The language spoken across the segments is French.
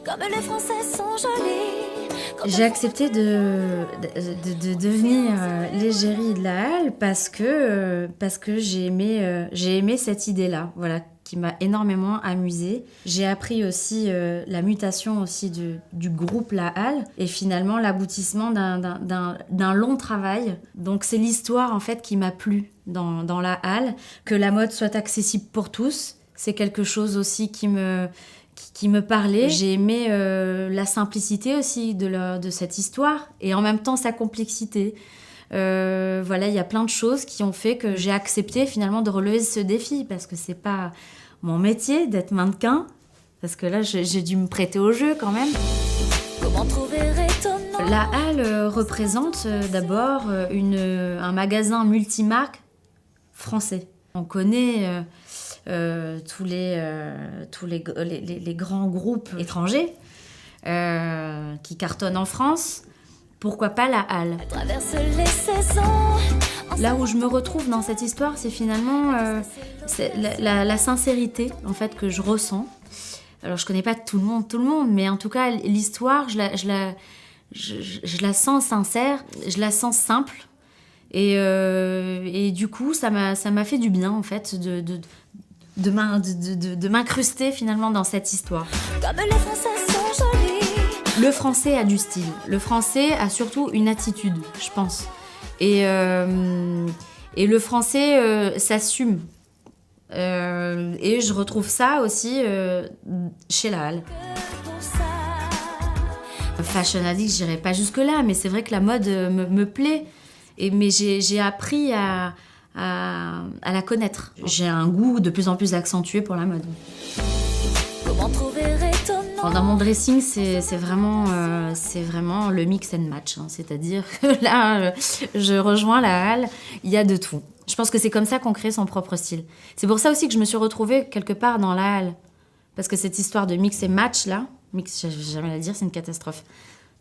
Comme les Français sont jolis. J'ai accepté de devenir l'égérie de la Halle parce que j'ai aimé cette idée-là, voilà, qui m'a énormément amusée. J'ai appris aussi la mutation aussi du groupe La Halle et finalement l'aboutissement d'un long travail. Donc c'est l'histoire en fait qui m'a plu dans La Halle, que la mode soit accessible pour tous. C'est quelque chose aussi qui me parlait. J'ai aimé la simplicité aussi de cette histoire et en même temps sa complexité. Voilà, il y a plein de choses qui ont fait que j'ai accepté finalement de relever ce défi parce que c'est pas mon métier d'être mannequin, parce que là j'ai dû me prêter au jeu quand même. Comment trouver étonnant. La Halle représente d'abord un magasin multimarque français. On connaît tous les grands groupes étrangers qui cartonnent en France. Pourquoi pas La Halle? Traverse les saisons. Là où je me retrouve dans cette histoire, c'est finalement c'est la sincérité en fait que je ressens. Alors je connais pas tout le monde, mais en tout cas l'histoire, je la sens sincère, je la sens simple. Et du coup, ça m'a fait du bien en fait de m'incruster finalement dans cette histoire. Comme les Français sont jolis. Le français a du style. Le français a surtout une attitude, je pense. Et le français s'assume. Et je retrouve ça aussi chez La Halle. Fashion addict, j'irai pas jusque-là, mais c'est vrai que la mode me plaît. Mais j'ai appris à la connaître. J'ai un goût de plus en plus accentué pour la mode. Comment trouver étonnant. Dans mon dressing, c'est vraiment le mix and match. Hein. C'est-à-dire que là, je rejoins La Halle, il y a de tout. Je pense que c'est comme ça qu'on crée son propre style. C'est pour ça aussi que je me suis retrouvée quelque part dans La Halle. Parce que cette histoire de mix et match, là, je vais jamais la dire, c'est une catastrophe.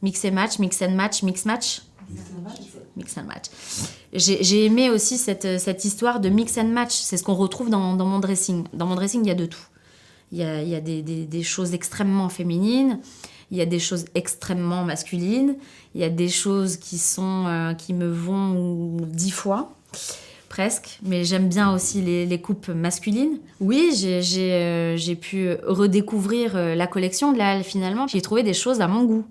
Mix et match, mix and match, mix match. Mix and match. J'ai aimé aussi cette histoire de mix and match. C'est ce qu'on retrouve dans mon dressing. Dans mon dressing, il y a de tout. Il y a des choses extrêmement féminines, il y a des choses extrêmement masculines, il y a des choses qui me vont 10 fois, presque. Mais j'aime bien aussi les coupes masculines. Oui, j'ai pu redécouvrir la collection de La Halle finalement. J'ai trouvé des choses à mon goût,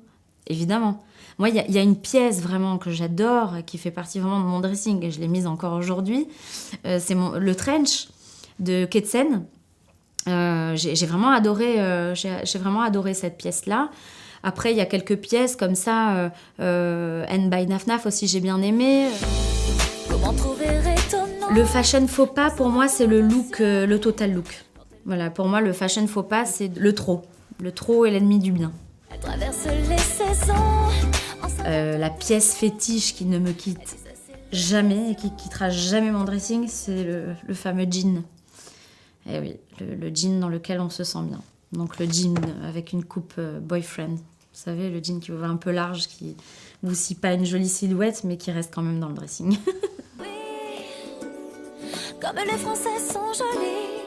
évidemment. Moi, il y a une pièce vraiment que j'adore, qui fait partie vraiment de mon dressing, et je l'ai mise encore aujourd'hui. C'est le trench de Ketsen. J'ai vraiment adoré cette pièce-là. Après, il y a quelques pièces comme ça. And by Naf Naf aussi, j'ai bien aimé. Comment trouver étonnant. Le fashion faux pas, pour moi, c'est le look, le total look. Voilà, pour moi, le fashion faux pas, c'est le trop. Le trop est l'ennemi du bien. Elle traverse les saisons. La pièce fétiche qui ne me quitte jamais et qui quittera jamais mon dressing, c'est le fameux jean. Eh oui, le jean dans lequel on se sent bien. Donc le jean avec une coupe boyfriend. Vous savez, le jean qui va un peu large, qui vous scie pas une jolie silhouette, mais qui reste quand même dans le dressing. Oui, comme les Français sont jolis.